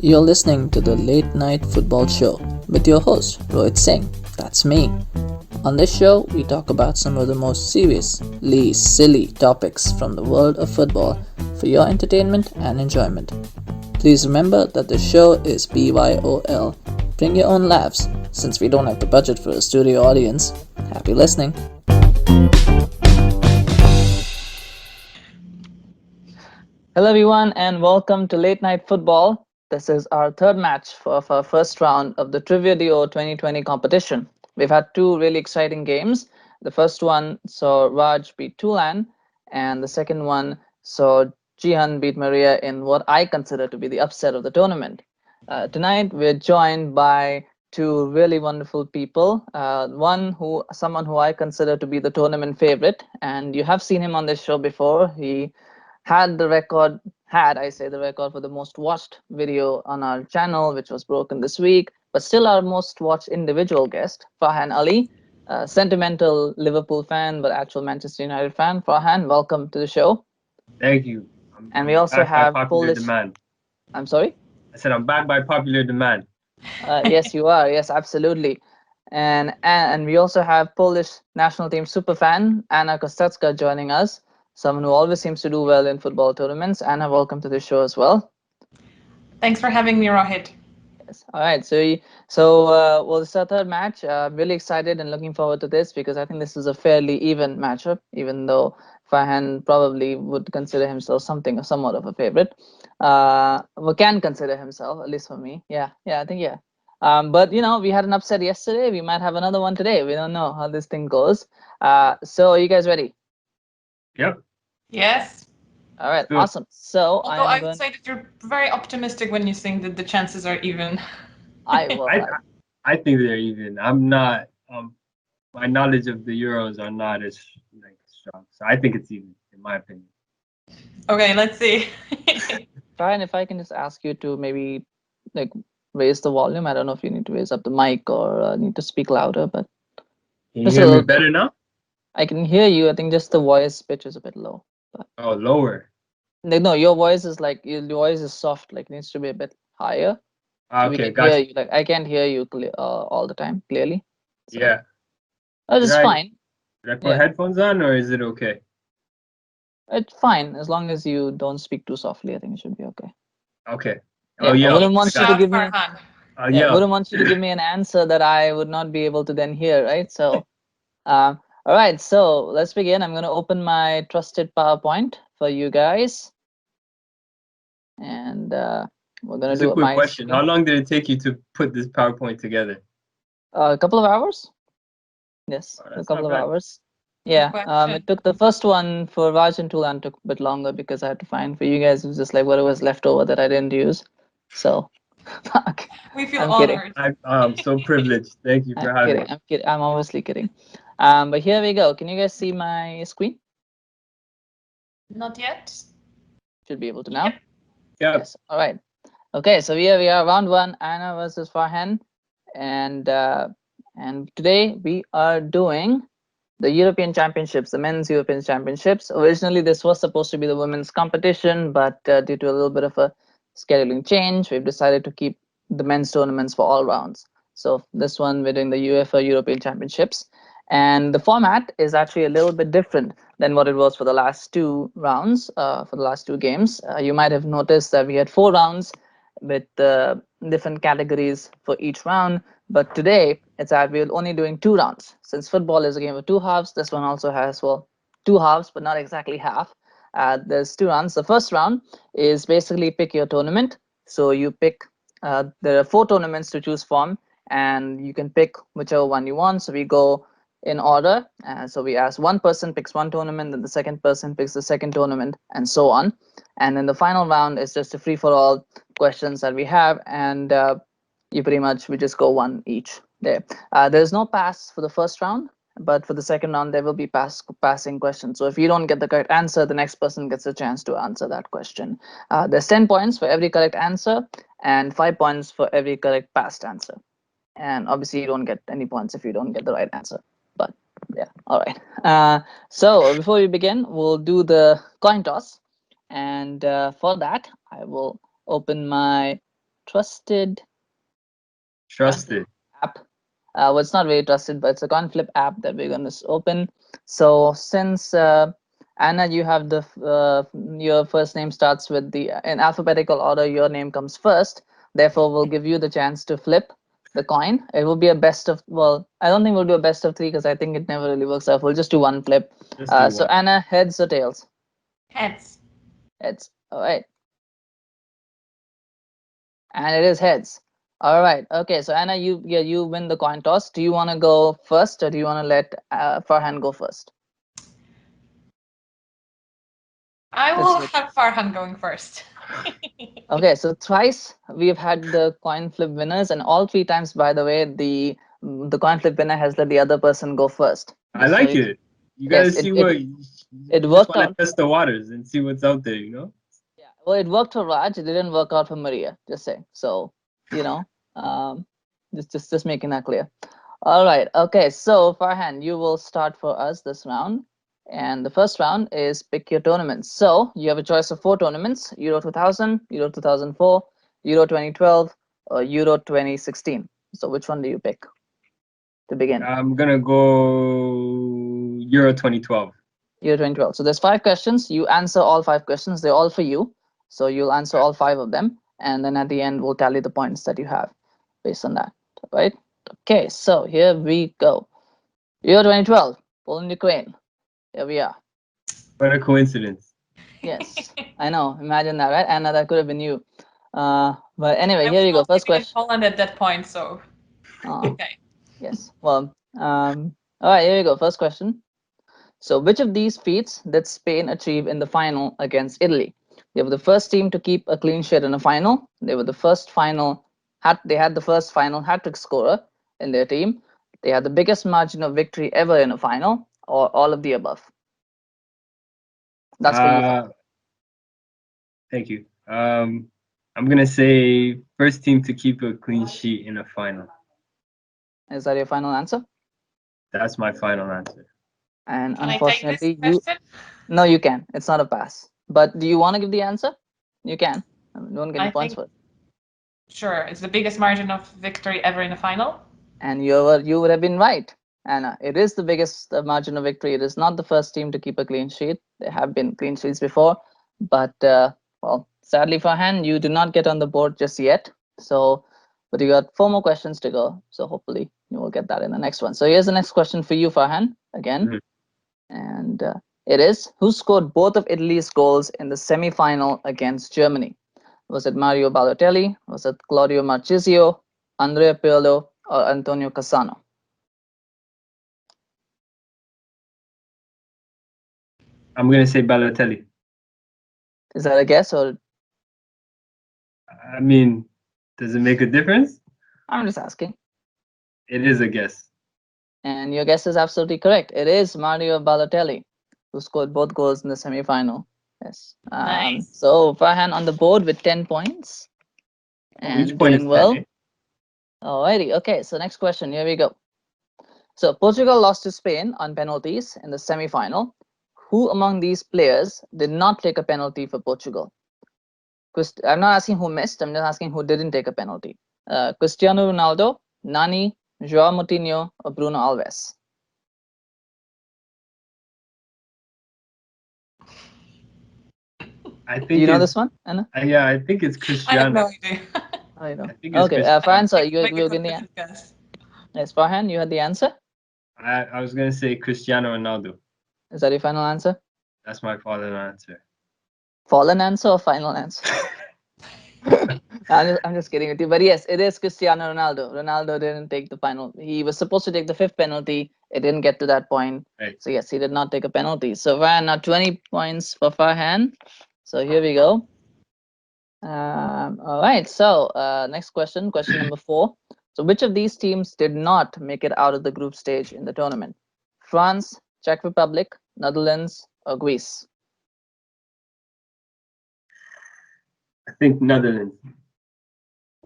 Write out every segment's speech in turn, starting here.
You're listening to the Late Night Football Show with your host, Rohit Singh. That's me. On this show, we talk about some of the most seriously silly topics from the world of football for your entertainment and enjoyment. Please remember that the show is BYOL. Bring your own laughs, since we don't have the budget for a studio audience. Happy listening. Hello, everyone, and welcome to Late Night Football. This is our third match of our first round of the Trivia Duo 2020 competition. We've had two really exciting games. The first one saw Raj beat Tulan, and the second one saw Jihan beat Maria in what I consider to be the upset of the tournament. Tonight, we're joined by two really wonderful people. Someone who I consider to be the tournament favorite, and you have seen him on this show before. He had the record for the most watched video on our channel, which was broken this week, but still our most watched individual guest, Farhan Ali, a sentimental Liverpool fan, but actual Manchester United fan. Farhan, welcome to the show. Thank you. And we also have popular demand. I'm sorry? I said I'm back by popular demand. Yes, you are. Yes, absolutely. And we also have Polish national team superfan Anna Kostecka joining us, someone who always seems to do well in football tournaments. Anna, welcome to the show as well. Thanks for having me, Rohit. Yes. All right. Well, this is our third match. I'm really excited and looking forward to this because I think this is a fairly even matchup, even though Farhan probably would consider himself somewhat of a favorite. Can consider himself, at least for me. Yeah, I think, yeah. But we had an upset yesterday. We might have another one today. We don't know how this thing goes. So are you guys ready? Yep. Yes. All right. Awesome. So although I would say that you're very optimistic when you think that the chances are even. I think they're even. I'm not. My knowledge of the Euros are not as strong, so I think it's even, in my opinion. Okay, let's see. Fine, if I can just ask you to maybe raise the volume. I don't know if you need to raise up the mic or need to speak louder, but can you hear me better now? I can hear you. I think just the voice pitch is a bit low. But... Oh, lower. No, your voice is your voice is soft. It needs to be a bit higher. So we can hear you. I can't hear you all the time clearly. So. Yeah. It's fine. Should I put headphones on, or is it okay? It's fine as long as you don't speak too softly. I think it should be okay. Okay. Yeah, I wouldn't want you to give me. Wouldn't want you to give me an answer that I would not be able to then hear, right? So, all right. So let's begin. I'm going to open my trusted PowerPoint for you guys, and we're going to do a quick question. How long did it take you to put this PowerPoint together? A couple of hours. Yes, a couple of hours. Yeah, it took the first one for Raj and Tulan took a bit longer because I had to find for you guys. It was just like whatever was left over that I didn't use. So we feel honored. I'm so privileged. Thank you for having me. I'm kidding. I'm obviously kidding. But here we go. Can you guys see my screen? Not yet. Should be able to now. Yep. Yes. All right. Okay. So here we are, round one, Anna versus Farhan, and today we are doing the European Championships, the Men's European Championships. Originally, this was supposed to be the women's competition, but due to a little bit of a scheduling change, we've decided to keep the men's tournaments for all rounds. So this one, we're doing the UEFA European Championships. And the format is actually a little bit different than what it was for the last two rounds, for the last two games. You might have noticed that we had 4 rounds with different categories for each round. But today, we're only doing 2 rounds. Since football is a game of 2 halves, this one also has, 2 halves, but not exactly half. There's 2 rounds. The first round is basically pick your tournament. So you pick, there are 4 tournaments to choose from, and you can pick whichever one you want. So we go in order. So we ask one person picks one tournament, then the second person picks the second tournament, and so on. And then the final round is just a free-for-all questions that we have, and we just go one each there. There's no pass for the first round, but for the second round there will be passing questions. So if you don't get the correct answer, the next person gets a chance to answer that question. There's 10 points for every correct answer and 5 points for every correct past answer. And obviously you don't get any points if you don't get the right answer. But yeah, all right. So before we begin, we'll do the coin toss. And for that, I will open my trusted Trusted. app. Well, it's not very trusted, but it's a coin flip app that we're going to open. So since Anna, you have the your first name starts with the in alphabetical order. Your name comes first. Therefore, we'll give you the chance to flip the coin. It will be a best of. Well, I don't think we'll do a best of 3 because I think it never really works out. We'll just do one flip. So Anna, heads or tails? Heads. Heads. All right. And it is heads. All right. Okay. So Anna, you win the coin toss. Do you want to go first, or do you want to let Farhan go first? I will have Farhan going first. Okay. So thrice we have had the coin flip winners, and all 3 times, by the way, the coin flip winner has let the other person go first. I like it. You gotta see what it worked out. Test the waters and see what's out there. Yeah. Well, it worked for Raj. It didn't work out for Maria. Just saying. So just making that clear. All right. Okay. So Farhan, you will start for us this round. And the first round is pick your tournaments. So you have a choice of 4 tournaments: Euro 2000, Euro 2004, Euro 2012, or Euro 2016. So which one do you pick to begin? I'm going to go Euro 2012. Euro 2012. So there's 5 questions. You answer all 5 questions. They're all for you. So you'll answer all 5 of them. And then at the end, we'll tally the points that you have based on that. Right? Okay. So here we go. Euro 2012, Poland, Ukraine. Here we are. What a coincidence. Yes, I know. Imagine that, right? Anna, that could have been you. But anyway, here we go. First question. Poland at that point, so. Okay. Yes. Well, all right, here we go. First question. So, which of these feats did Spain achieve in the final against Italy? They were the first team to keep a clean sheet in a final. They were the first they had the first final hat-trick scorer in their team. They had the biggest margin of victory ever in a final, or all of the above. That's for you. Thank you. I'm gonna say first team to keep a clean sheet in a final. Is that your final answer? That's my final answer. And can unfortunately, no, you can. It's not a pass. But do you want to give the answer? You can. Don't get any points for it. Sure, it's the biggest margin of victory ever in a final. And you would have been right, Anna. It is the biggest margin of victory. It is not the first team to keep a clean sheet. There have been clean sheets before, but well, sadly Farhan, you do not get on the board just yet. So, but you got 4 more questions to go. So hopefully you will get that in the next one. So here's the next question for you, Farhan, again. And it is, who scored both of Italy's goals in the semi-final against Germany? Was it Mario Balotelli? Was it Claudio Marchisio, Andrea Pirlo, or Antonio Cassano? I'm going to say Balotelli. Is that a guess, or? I mean, does it make a difference? I'm just asking. It is a guess. And your guess is absolutely correct. It is Mario Balotelli who scored both goals in the semi-final. Yes. Nice. So Farhan on the board with 10 points. And doing well. Alrighty. Okay. So next question. Here we go. So Portugal lost to Spain on penalties in the semi-final. Who among these players did not take a penalty for Portugal? I'm not asking who missed. I'm just asking who didn't take a penalty. Cristiano Ronaldo, Nani, João Moutinho, or Bruno Alves? I think do you know this one, Anna? Yeah, I think it's Cristiano. I have no idea. I know. Okay, Farhan, so you will get the answer. Yes, Farhan, you had the answer? I was going to say Cristiano Ronaldo. Is that your final answer? That's my fallen answer. Fallen answer or final answer? I'm just kidding with you. But yes, it is Cristiano Ronaldo. Ronaldo didn't take the final. He was supposed to take the 5th penalty. It didn't get to that point. Right. So yes, he did not take a penalty. So Farhan, now 20 points for Farhan. So here we go. All right. So next question number 4. So which of these teams did not make it out of the group stage in the tournament? France, Czech Republic, Netherlands, or Greece? I think Netherlands.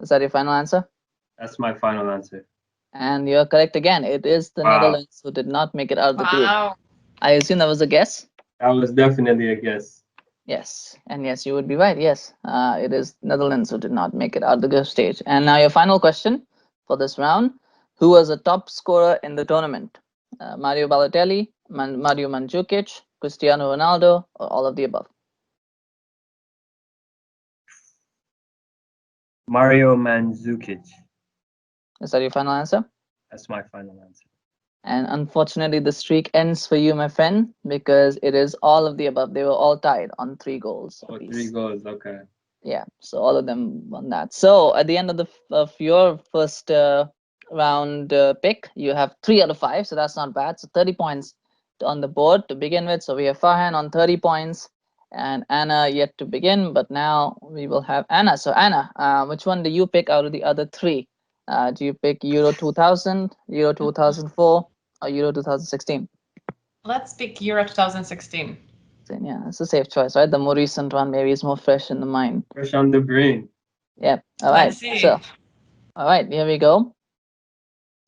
Is that your final answer? That's my final answer. And you're correct again. It is the Netherlands who did not make it out of the group. I assume that was a guess? That was definitely a guess. Yes, and yes, you would be right. Yes, it is Netherlands who did not make it out the group stage. And now your final question for this round: who was the top scorer in the tournament? Mario Balotelli, Mario Mandzukic, Cristiano Ronaldo, or all of the above? Mario Mandzukic. Is that your final answer? That's my final answer. And unfortunately, the streak ends for you, my friend, because it is all of the above. They were all tied on 3 goals. Oh, apiece. 3 goals. Okay. Yeah, so all of them won that. So at the end of your first round pick, you have 3 out of 5, so that's not bad. So 30 points on the board to begin with. So we have Farhan on 30 points and Anna yet to begin, but now we will have Anna. So Anna, which one do you pick out of the other 3? Do you pick Euro 2000, Euro 2004, or Euro 2016? Let's pick Euro 2016. Yeah, it's a safe choice, right? The more recent one maybe is more fresh in the mind. Fresh on the brain. Yeah. All right. Let's see. So, all right, here we go.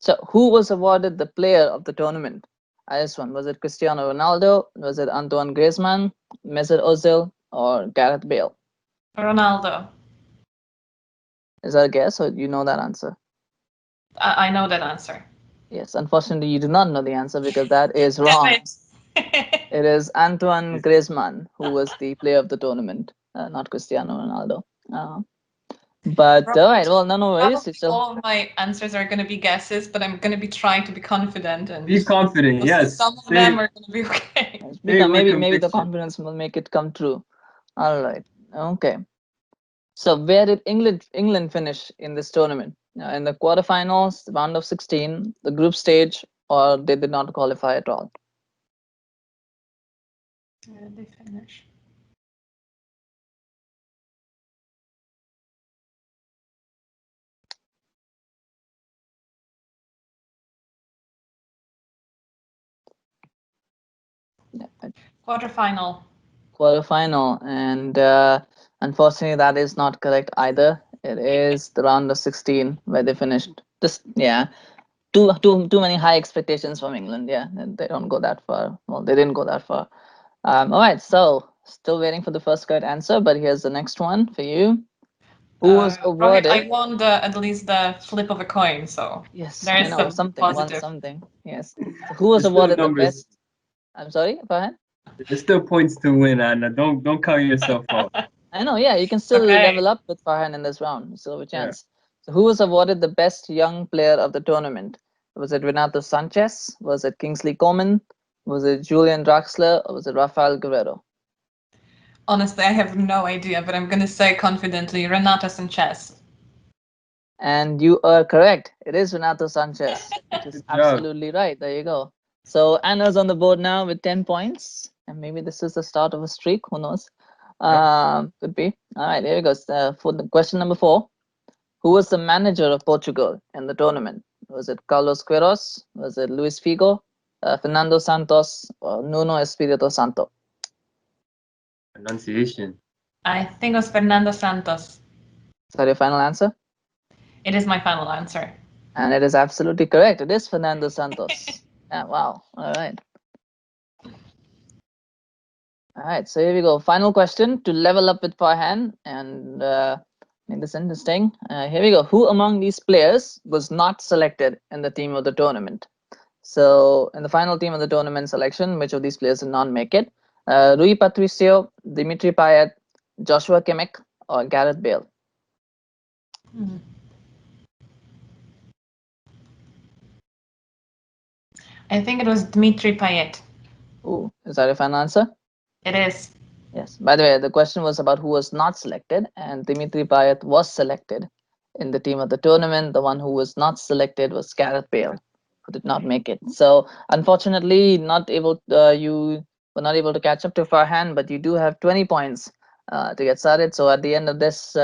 So, who was awarded the player of the tournament? This one, was it Cristiano Ronaldo? Was it Antoine Griezmann, Mesut Ozil, or Gareth Bale? Ronaldo. Is that a guess, or you know that answer? I know that answer. Yes. Unfortunately, you do not know the answer because that is wrong. It is Antoine Griezmann who was the player of the tournament, not Cristiano Ronaldo. But all right, well, no worries. All of my answers are going to be guesses, but I'm going to be trying to be confident and Be confident. Yes. some of them are going to be okay. Maybe the confidence will make it come true. All right. Okay. So where did England finish in this tournament? In the quarterfinals, the round of 16, the group stage, or they did not qualify at all? Where did they finish? Quarterfinal. Quarterfinal, and unfortunately, that is not correct either. It is the round of 16 where they finished. Just too many high expectations from England. Yeah, and they don't go that far. Well, they didn't go that far. All right, so still waiting for the first correct answer, but here's the next one for you. Who was awarded? I won at least the flip of a coin, so yes, there is something. positive. Won something. Yes. So who was awarded the best? I'm sorry, go ahead. There's still points to win, Anna. Don't count yourself out. I know. Yeah, you can still level up with Farhan in this round. Still have a chance. Yeah. So who was awarded the best young player of the tournament? Was it Renato Sanchez? Was it Kingsley Coman? Was it Julian Draxler? Or was it Rafael Guerrero? Honestly, I have no idea, but I'm going to say confidently Renato Sanchez. And you are correct. It is Renato Sanchez, which is absolutely right. There you go. So Anna's on the board now with 10 points. And maybe this is the start of a streak. Who knows? Could be. All right, here we go. For the question number 4. Who was the manager of Portugal in the tournament? Was it Carlos Queiroz? Was it Luis Figo? Fernando Santos? Or Nuno Espirito Santo? Pronunciation. I think it was Fernando Santos. Is that your final answer? It is my final answer. And it is absolutely correct. It is Fernando Santos. Yeah, wow. All right. All right, so here we go. Final question to level up with Farhan and make this interesting. Here we go. Who among these players was not selected in the team of the tournament? So in the final team of the tournament selection, which of these players did not make it? Rui Patricio, Dimitri Payet, Joshua Kimmich, or Gareth Bale? I think it was Dimitri Payet. Ooh, is that your final answer? It is. Yes. By the way, the question was about who was not selected, and Dimitri Payet was selected in the team of the tournament. The one who was not selected was Gareth Bale, who did not make it. So unfortunately, you were not able to catch up to Farhan, but you do have 20 points to get started. So at the end of this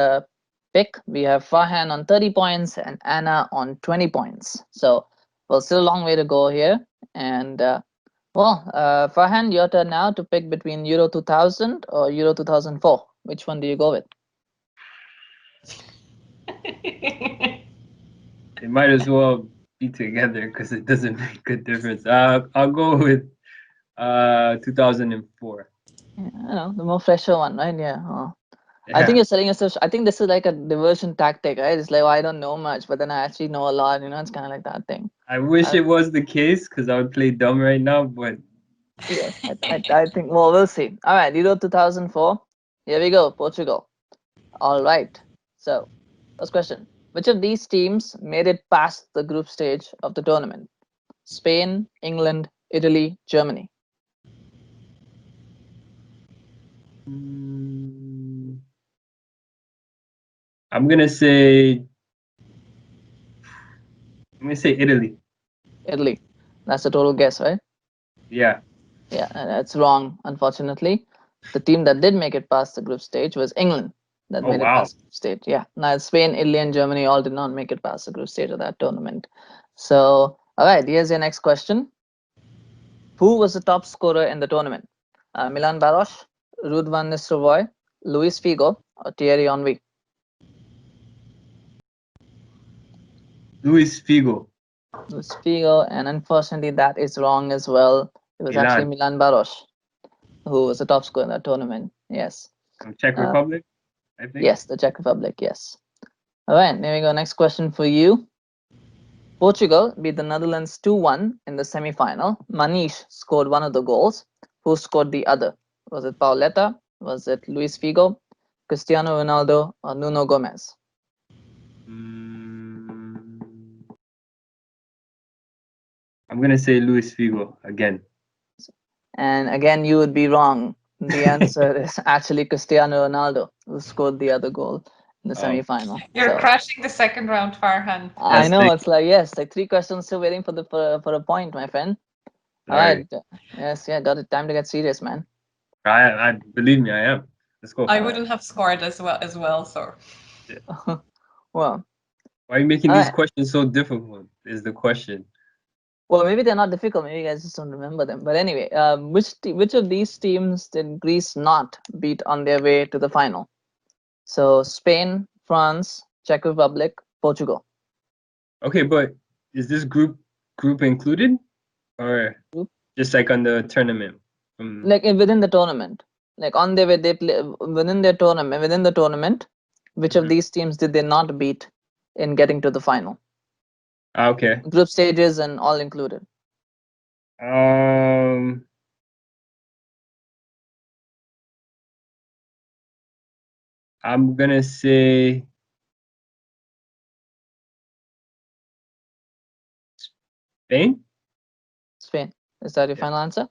pick, we have Farhan on 30 points and Anna on 20 points. So well, still a long way to go here, and Farhan, your turn now to pick between Euro 2000 or Euro 2004. Which one do you go with? They might as well be together because it doesn't make a difference. I'll go with 2004. Yeah, I know, the more fresher one, right? Yeah. Oh. I think Yeah. you're selling yourself. I think this is like a diversion tactic, right? It's like, oh, I don't know much, but then I actually know a lot. It's kind of like that thing. I wish Uh, it was the case because I would play dumb right now, but yes, I think. Well, we'll see. All right, Euro 2004. Here we go, Portugal. All right. So, first question: which of these teams made it past the group stage of the tournament? Spain, England, Italy, Germany. mm, I'm gonna say Italy. Italy. That's the total guess, right? Yeah. Yeah, that's wrong, unfortunately. The team that did make it past the group stage was England that Oh made it wow. past the group stage. Yeah. Now Spain, Italy, and Germany all did not make it past the group stage of that tournament. So, all right, here's your next question. Who was the top scorer in the tournament? Milan Baros, Ruud van Nistelrooy, Luis Figo, or Thierry Henry? Luis Figo. Luis Figo, and unfortunately, that is wrong as well. It was actually Milan. Milan Baros who was the top scorer in that tournament. Yes. From Czech Uh, Republic, I think. yes, the Czech Republic. Yes. All right, there we go. Next question for you. Portugal beat the Netherlands 2-1 in the semi-final. Maniche scored one of the goals. Who scored the other? Was it Pauleta? Was it Luis Figo, Cristiano Ronaldo, or Nuno Gomez? Mm, I'm gonna say Luis Figo again. And again, you would be wrong. The answer is actually Cristiano Ronaldo, who scored the other goal in the Oh, semi-final. You're So crushing the second round, Farhan. I yes, know thank it's like yes, like three questions still waiting for a point, my friend. All Sorry. right, yes, yeah, got it. Time to get serious, man. I believe me, I am. Let's go. I All right. wouldn't have scored as well, so Yeah. Well, Why are you making all these right. questions so difficult? Is the question. Well, maybe they're not difficult. Maybe you guys just don't remember them. But anyway, which of these teams did Greece not beat on their way to the final? So Spain, France, Czech Republic, Portugal. Okay, but is this group included or Group? just like on the tournament? Like within the tournament, like on their way they play within their tournament. Within the tournament, which of Mhm. these teams did they not beat in getting to the final? Okay. Group stages and all included. Um, I'm gonna say Spain. Spain. Is that your Yeah, final answer?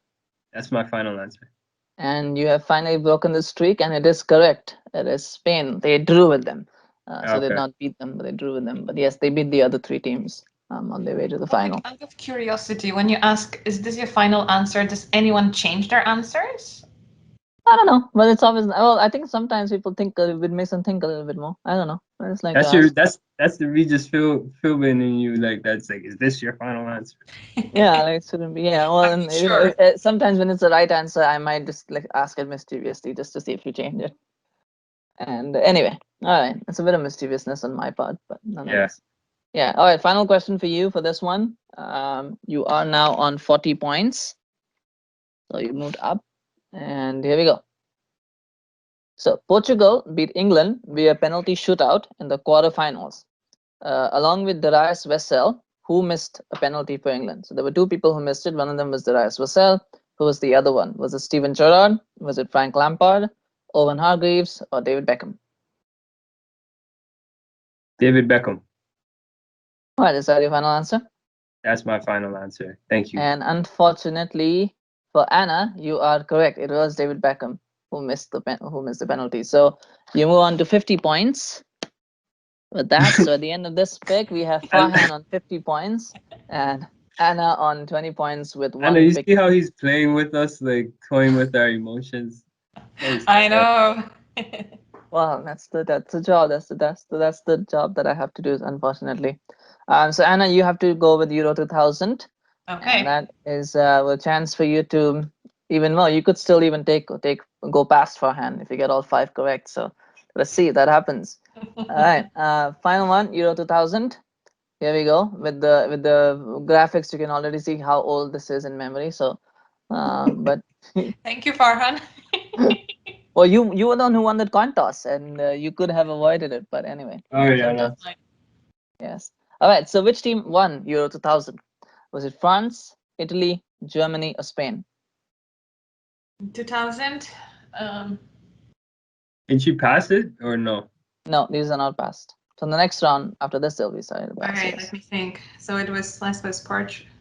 that's my final answer. And you have finally broken the streak, and it is correct. It is Spain. They drew with them. So they did Okay. not beat them, but they drew with them. But yes, they beat the other three teams on their way to the final. out of curiosity, when you ask, is this your final answer, does anyone change their answers? I don't know, but it's always well. I think sometimes people think it makes them think a little bit more. I don't know. But it's like That's the Regis Philbin in you. Like that's like, is this your final answer? yeah, like it shouldn't be. Yeah, well, I'm and sure. sometimes when it's the right answer, I might just like ask it mischievously just to see if you change it. And anyway, all right, it's a bit of mischievousness on my part, but Yeah. nonetheless. Yeah. All right. Final question for you for this one. You are now on 40 points. So you moved up. And here we go. So Portugal beat England via penalty shootout in the quarterfinals, along with Darius Vassell, who missed a penalty for England. So there were two people who missed it. One of them was Darius Vassell. Who was the other one? Was it Steven Gerrard? Was it Frank Lampard? Owen Hargreaves? Or David Beckham? David Beckham. All right. Is that your final answer? That's my final answer. Thank you. And unfortunately for Anna, you are correct. It was David Beckham who missed the penalty. So you move on to 50 points with that. So at the end of this pick, we have Farhan on 50 points and Anna on 20 points with I know one you pick. see how he's playing with us, like toying with our emotions. Nice. I know. Well, that's the job. That's the job that I have to do, unfortunately. So Anna, you have to go with Euro 2000. And Okay. that is a chance for you to even more. You could still even go past Farhan if you get all five correct. So let's see if that happens. All right, final one, Euro 2000. Here we go with the graphics. You can already see how old this is in memory. So, but Thank you, Farhan. Well, you were the one who won that coin toss, and you could have avoided it. But anyway, Oh yeah, no. Just like- yes. All right. So which team won Euro 2000? Was it France, Italy, Germany, or Spain? 2000. Can she pass it or no? No, these are not passed. So the next round after this, they'll be decided All by us. right, Yes. let me think. So it was last was Portugal.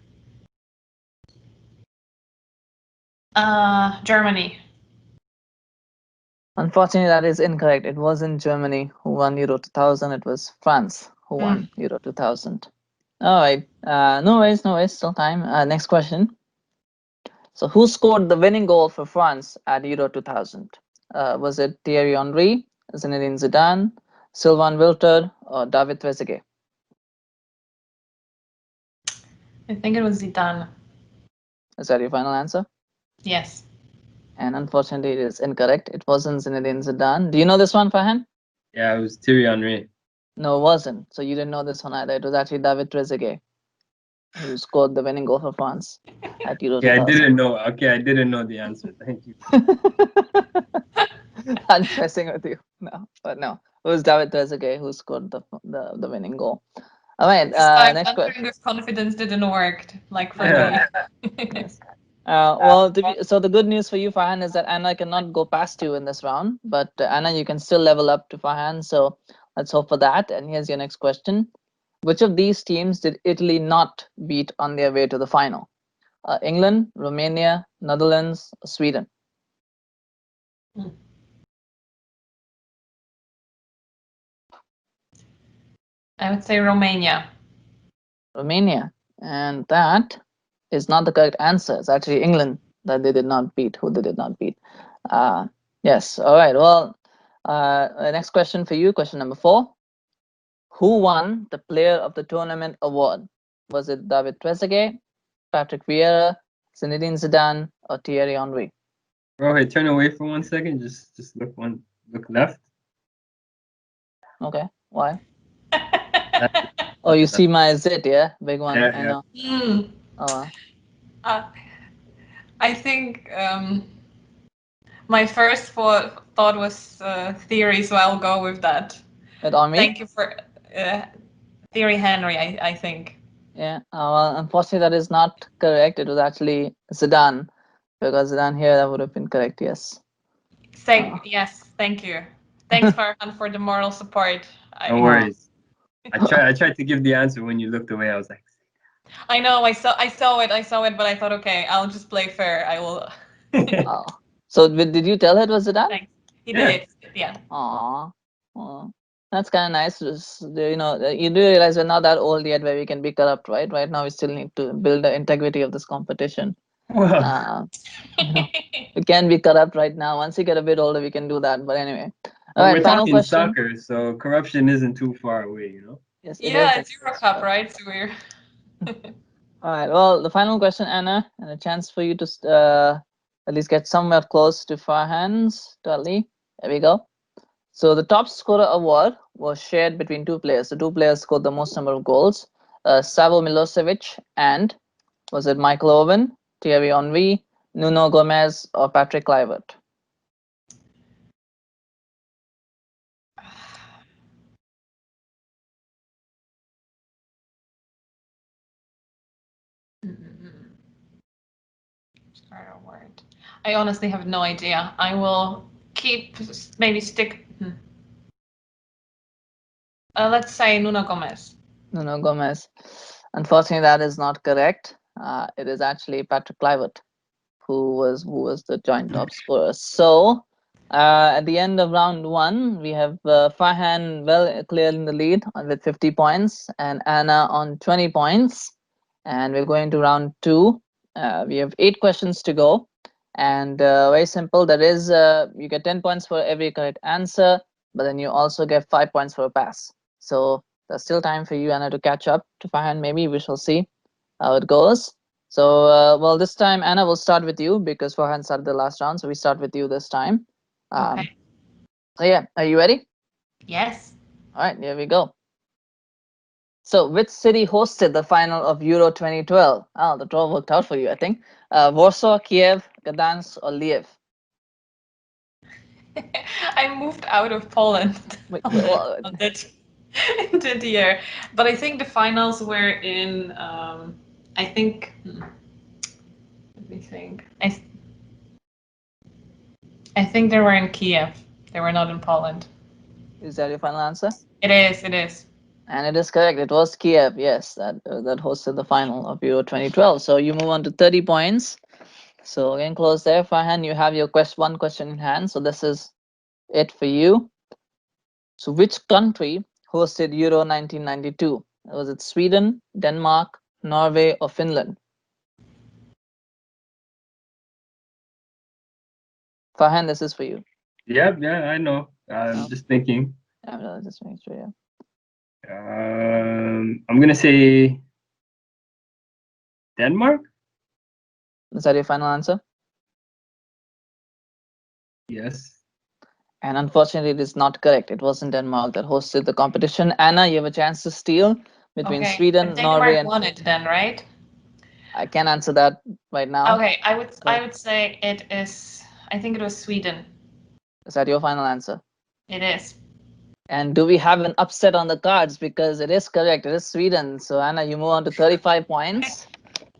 Germany. Unfortunately, that is incorrect. It wasn't Germany who won Euro 2000. It was France who won Euro 2000. All right. No worries, no worries. Still time. Next question. So, who scored the winning goal for France at Euro 2000? Was it Thierry Henry, Zinedine Zidane, Sylvain Wiltord, or David Trezeguet? I think it was Zidane. Is that your final answer? Yes. And unfortunately, it is incorrect. It wasn't Zinedine Zidane. Do you know this one, Farhan? Yeah, it was Thierry Henry. No, it wasn't. So you didn't know this one either. It was actually David Trezeguet who scored the winning goal for France at Euro Yeah, I 2000. didn't know. Okay, I didn't know the answer. Thank you. I'm messing with you. No, but no. It was David Trezeguet who scored the winning goal. All right, next question. Answering with confidence didn't work, like for Yeah. me. Yes. Well, so the good news for you, Farhan, is that Anna cannot go past you in this round, but Anna, you can still level up to Farhan. So let's hope for that. And here's your next question: which of these teams did Italy not beat on their way to the final? England, Romania, Netherlands, Sweden. I would say Romania. Romania, and that is not the correct answer. It's actually England that they did not beat. Who they did not beat? Yes. All right. Well, next question for you. Question number 4. Who won the Player of the Tournament award? Was it David Trezeguet, Patrick Vieira, Zinedine Zidane, or Thierry Henry? Bro, hey, turn away for 1 second. Just look left. Okay. Why? Oh, you see my zit, yeah? Big one. Yeah, I yeah. know. Mm. Oh, I think my first thought was theory, so I'll go with that. with on me? Thank you for Thierry Henry, I think. Yeah. Well, unfortunately, that is not correct. It was actually Zidane, because Zidane here that would have been correct. Yes. Yes, thank you. Thanks, Farhan, for the moral support. No worries. I tried to give the answer when you looked away. I was like, I know, I saw it, but I thought, okay, I'll just play fair. I will. Oh. So did you tell her it was Zidane? Thanks. He Yeah. did, yeah. Aw. Aw. That's kind of nice. You do realize we're not that old yet where we can be corrupt, right? Right now, we still need to build the integrity of this competition. well, We can be corrupt right now. Once you get a bit older, we can do that. But anyway. All we're right, final talking question. soccer, so corruption isn't too far away, you know? Yes, Yeah, is. it's Euro Cup, right? So we're. All right. Well, the final question, Anna, and a chance for you to at least get somewhere close to Farhan's tally. There we go. So the top scorer award was shared between two players. The two players scored the most number of goals. Savo Milosevic and was it Michael Owen, Thierry Henry, Nuno Gomez, or Patrick Kluivert? Word. I honestly have no idea. I will maybe stick. Let's say Nuno Gomez. Nuno Gomez. Unfortunately, that is not correct. It is actually Patrick Kluivert who was the joint top scorer. So at the end of round 1, we have Farhan well clear in the lead with 50 points and Anna on 20 points. And we're going to round 2. We have 8 questions to go. And very simple. That is, you get 10 points for every correct answer, but then you also get 5 points for a pass. So there's still time for you, Anna, to catch up to Farhan. Maybe we shall see how it goes. So, well, this time, Anna, we'll start with you because Farhan started the last round. So we start with you this time. Okay. So, yeah, are you ready? Yes. All right, here we go. So, which city hosted the final of Euro 2012? Oh, the draw worked out for you, I think. Warsaw, Kiev, Gdansk, or Lviv? I moved out of Poland Wait, on what? on that in that year, but I think the finals were in. I think. Let me think. I think they were in Kiev. They were not in Poland. Is that your final answer? It is. It is. And it is correct. It was Kiev, yes, that hosted the final of Euro 2012. So you move on to 30 points. So again, close there. Farhan, you have your one question in hand. So this is it for you. So which country hosted Euro 1992? Was it Sweden, Denmark, Norway, or Finland? Farhan, this is for you. Yeah, I know. I'm just thinking. Yeah, just make sure. Yeah. I'm gonna say Denmark. Is that your final answer? Yes. And unfortunately, it is not correct. It wasn't Denmark that hosted the competition. Anna, you have a chance to steal between Okay. Sweden, Denmark Norway, and won it then, right? I can answer that right now. Okay. I would say it is. I think it was Sweden. Is that your final answer? It is. And do we have an upset on the cards? Because it is correct. It is Sweden. So Anna, you move on to 35 points.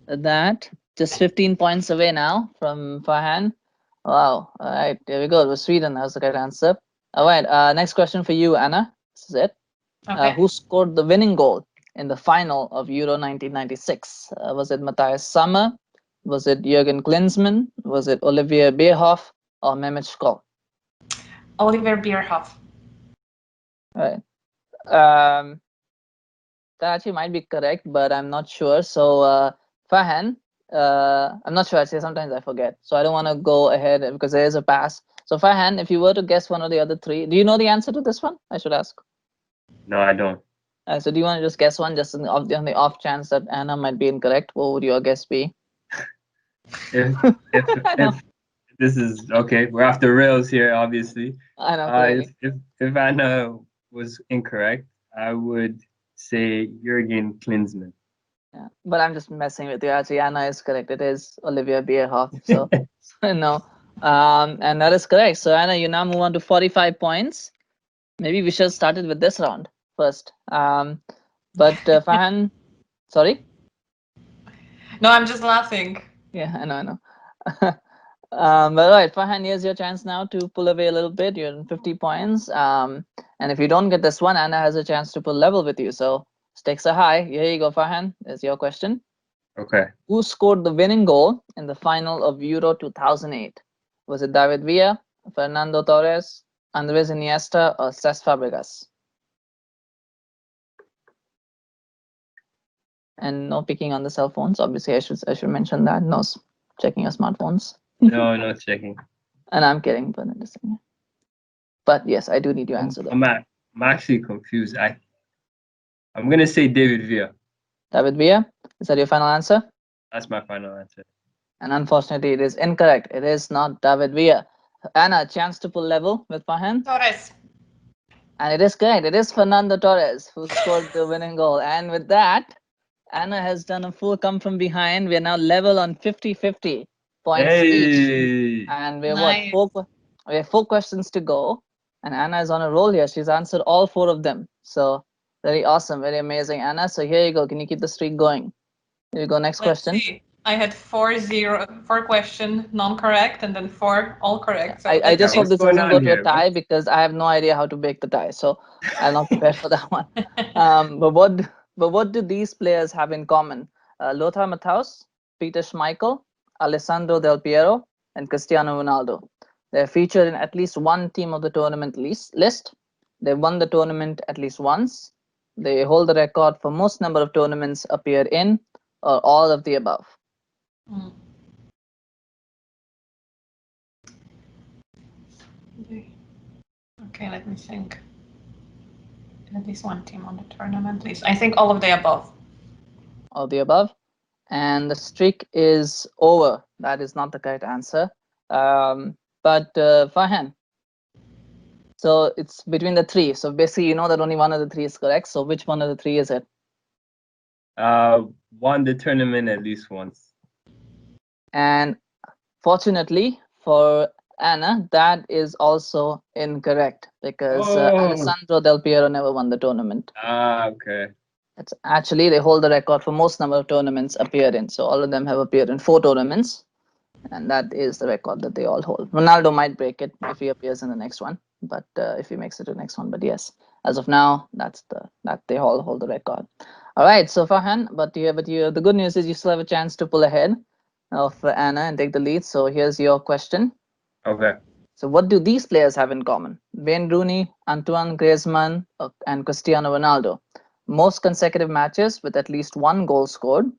That just 15 points away now from Farhan. Wow. All right. There we go. It was Sweden. That was the correct answer. All right. Next question for you, Anna. This is it. Okay. Who scored the winning goal in the final of Euro 1996? Was it Matthias Sammer? Was it Jürgen Klinsmann? Was it Olivier Bierhoff or Mehmet Scholl? Oliver Bierhoff. Right. That actually might be correct, but I'm not sure. So Farhan, I'm not sure. Actually, sometimes I forget. So I don't want to go ahead because there is a pass. So Farhan, if you were to guess one of the other three, do you know the answer to this one? I should ask. No, I don't. So do you want to just guess one, just on the off chance that Anna might be incorrect? What would your guess be? If I know. if this is okay, we're off the rails here, obviously. I know. Clearly. If Anna was incorrect, I would say Jürgen Klinsmann. Yeah, but I'm just messing with you. Actually, Anna is correct. It is Olivia Bierhoff. So no, and that is correct. So Anna, you now move on to 45 points. Maybe we should have started with this round first. But Farhan, sorry. No, I'm just laughing. Yeah, I know. But all right, Farhan, here's your chance now to pull away a little bit. You're in 50 points. And if you don't get this one, Anna has a chance to pull level with you. So stakes are high. Here you go, Farhan. There's your question. Okay. Who scored the winning goal in the final of Euro 2008? Was it David Villa, Fernando Torres, Andres Iniesta, or Cesc Fabregas? And no picking on the cell phones. Obviously, I should mention that. No checking your smartphones. No, not checking. And I'm kidding, but I'm just saying. But yes, I do need your answer though. I'm actually confused. I'm gonna say David Villa. David Villa, is that your final answer? That's my final answer. And unfortunately, it is incorrect. It is not David Villa. Anna, chance to pull level with Farhan. Torres. And it is correct. It is Fernando Torres who scored the winning goal. And with that, Anna has done a full come from behind. We are now level on 50-50 points each. And we have Nice. we have 4 questions to go. And Anna is on a roll here. She's answered all 4 of them. So very awesome, very amazing, Anna. So here you go. Can you keep the streak going? Here you go. Next question. See. I had 4 question non-correct and then 4 all correct. So I just hope what's this going doesn't on go to a here? tie because I have no idea how to break the tie. So I'm not prepared for that one. But what do these players have in common? Lothar Matthaus, Peter Schmeichel, Alessandro Del Piero, and Cristiano Ronaldo. They're featured in at least one team of the tournament list. They won the tournament at least once. They hold the record for most number of tournaments appeared in, or all of the above. Okay, let me think. At least one team on the tournament list. I think all of the above. All the above. And the streak is over. That is not the correct answer. But Farhan, so it's between the 3. So basically, you know that only one of the 3 is correct. So which one of the 3 is it? Won the tournament at least once. And fortunately for Anna, that is also incorrect because Alessandro Del Piero never won the tournament. Okay. It's actually they hold the record for most number of tournaments appeared in. So all of them have appeared in 4 tournaments, and that is the record that they all hold. Ronaldo might break it if he appears in the next one, but if he makes it to the next one. But yes, as of now, that they all hold the record. All right, so Farhan, the good news is you still have a chance to pull ahead of Anna and take the lead. So here's your question. Okay. So what do these players have in common? Wayne Rooney, Antoine Griezmann, and Cristiano Ronaldo. Most consecutive matches with at least 1 goal scored.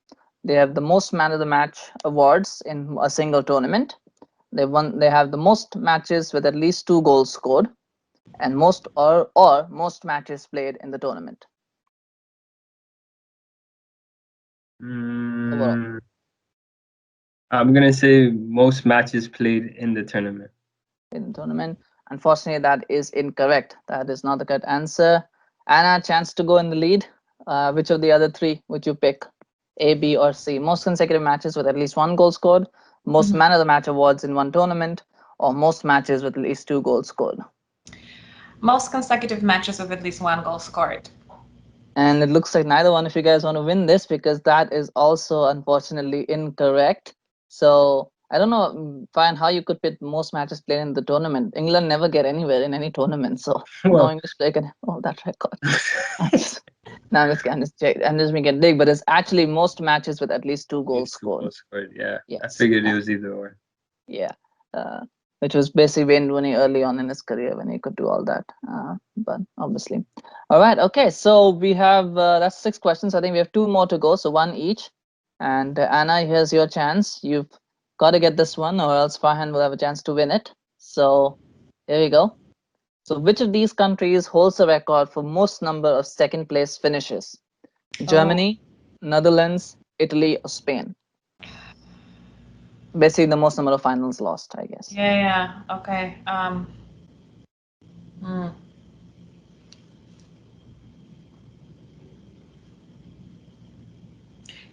They have the most man of the match awards in a single tournament. They have the most matches with at least 2 goals scored, and most matches played in the tournament. Overall. I'm gonna say most matches played in the tournament. In the tournament. Unfortunately, that is incorrect. That is not the correct answer. Anna, chance to go in the lead. Which of the other 3 would you pick? A, B, or C? Most consecutive matches with at least 1 goal scored, most man of the match awards in 1 tournament, or most matches with at least 2 goals scored. Most consecutive matches with at least 1 goal scored. And it looks like neither one of you guys want to win this because that is also unfortunately incorrect. So I don't know, Fine, how you could put most matches played in the tournament. England never get anywhere in any tournament, so no English player can hold that record. I'm just making a dig, but it's actually most matches with at least 2 goals scored. Yeah, yes. I figured it was either or. Yeah, which was basically Wayne Rooney early on in his career when he could do all that. But obviously, all right, okay. So we have that's 6 questions. I think we have 2 more to go, so 1 each. And Anna, here's your chance. You've got to get this one, or else Farhan will have a chance to win it. So here we go. So which of these countries holds the record for most number of second place finishes? Germany, Netherlands, Italy, or Spain? Basically, the most number of finals lost, I guess. Yeah. Okay.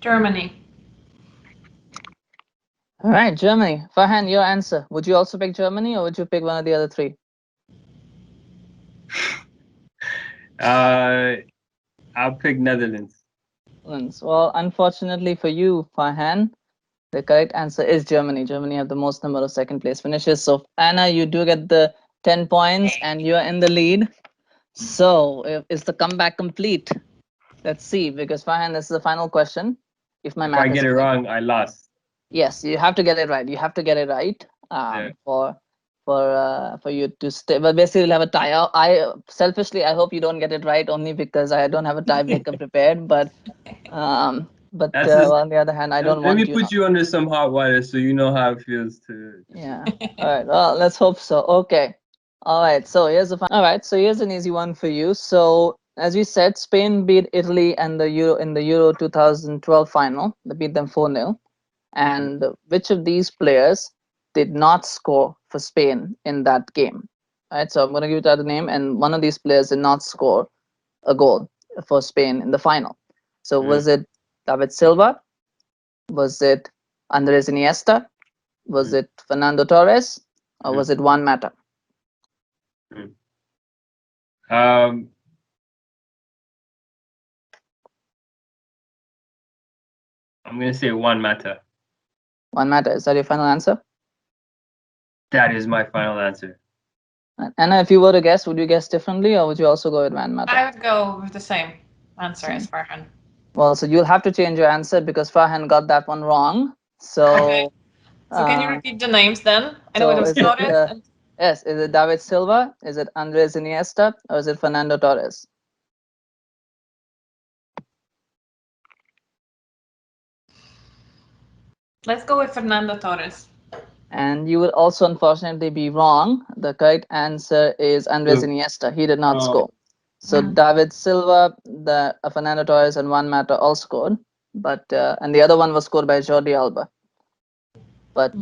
Germany. All right, Germany. Farhan, your answer. Would you also pick Germany, or would you pick one of the other 3? I'll pick Netherlands. Well, unfortunately for you, Farhan, the correct answer is Germany. Germany have the most number of second place finishes. So Anna, you do get the 10 points, and you are in the lead. So is the comeback complete? Let's see, because Farhan, this is the final question. If I get it wrong, I lost. Yes, you have to get it right. You have to get it right for you to stay. But basically, we'll have a tie. I selfishly, I hope you don't get it right, only because I don't have a tiebreaker prepared. But on the other hand, I don't want Let me put you under some hot water so you know how it feels to. Yeah. All right. Well, let's hope so. Okay. All right. So here's an easy one for you. So as we said, Spain beat Italy and the Euro 2012 final. They beat them 4-0. And which of these players did not score for Spain in that game? All right, so I'm going to give you the other name, and one of these players did not score a goal for Spain in the final. So was it David Silva? Was it Andres Iniesta? Was it Fernando Torres? Or was it Juan Mata? I'm going to say Juan Mata. Juan Mata, is that your final answer? That is my final answer. Anna, if you were to guess, would you guess differently, or would you also go with Juan Mata? I would go with the same answer as Farhan. Well, so you'll have to change your answer because Farhan got that one wrong. So, okay. So can you repeat the names then? I know it was Torres. Yes, is it David Silva? Is it Andres Iniesta? Or is it Fernando Torres? Let's go with Fernando Torres. And you will also unfortunately be wrong. The correct answer is Andres Iniesta. He did not score. So David Silva, Fernando Torres, and Juan Mata all scored, but and the other one was scored by Jordi Alba. But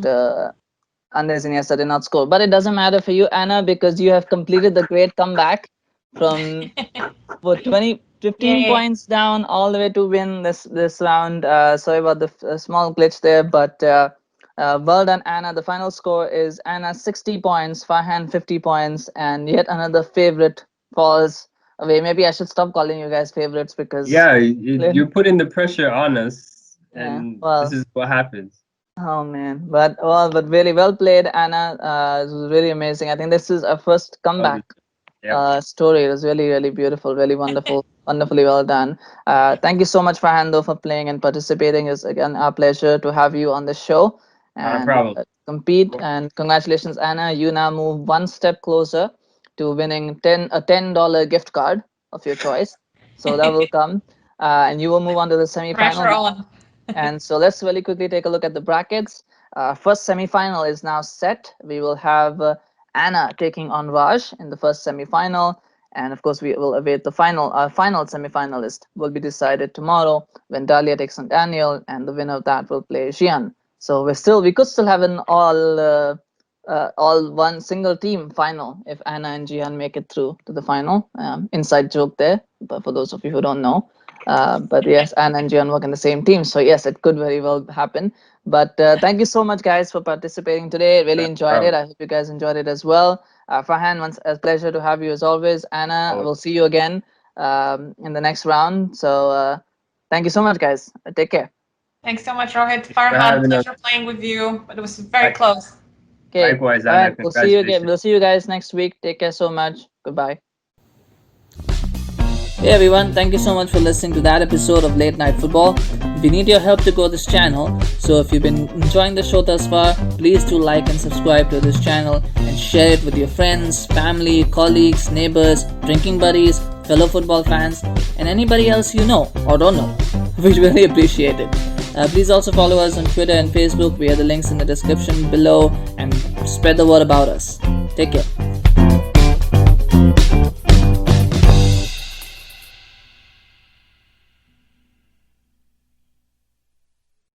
Andres Iniesta did not score. But it doesn't matter for you, Anna, because you have completed the great comeback from 15 points down all the way to win this round. Sorry about the small glitch there, but Well done, Anna. The final score is Anna 60 points, Farhan 50 points, and yet another favorite falls away. Maybe I should stop calling you guys favorites because Yeah, you're putting the pressure on us, yeah. and this Well, is what happens. oh man, but really well played, Anna. It was really amazing. I think this is our first Well comeback deserved. Yep. story. It was really beautiful, really wonderful, wonderfully well done. Thank you so much, Farhan, though, for playing and participating. It's again our pleasure to have you on the show Not a and problem. compete. Cool. And congratulations, Anna. You now move one step closer to winning a $10 gift card of your choice. So that will come, and you will move on to the Pressure semi-final. on. And so let's really quickly take a look at the brackets. First semi-final is now set. We will have Anna taking on Raj in the first semi-final, and of course we will await the final. Our final semi-finalist will be decided tomorrow when Dahlia takes on Daniel, and the winner of that will play Jian. So we could still have an all one single team final if Anna and Jian make it through to the final. Inside joke there, but for those of you who don't know. But yes, Anne and Jian work in the same team. So yes, it could very well happen. But thank you so much, guys, for participating today. Really Not a enjoyed it. problem. I hope you guys enjoyed it as well. Farhan, once a pleasure to have you as always. Anna, Oh, we'll see you again in the next round. So thank you so much, guys. Take care. Thanks so much, Rohit. thanks for Farhan, having us. pleasure playing with you, but it was very Like, close. Okay. likewise, All Anna. right. We'll see you again. Congratulations. We'll see you guys next week. Take care so much. Goodbye. Hey everyone, thank you so much for listening to that episode of Late Night Football. We need your help to grow this channel, so if you've been enjoying the show thus far, please do like and subscribe to this channel and share it with your friends, family, colleagues, neighbors, drinking buddies, fellow football fans, and anybody else you know or don't know. We'd really appreciate it. Please also follow us on Twitter and Facebook via the links in the description below and spread the word about us. Take care.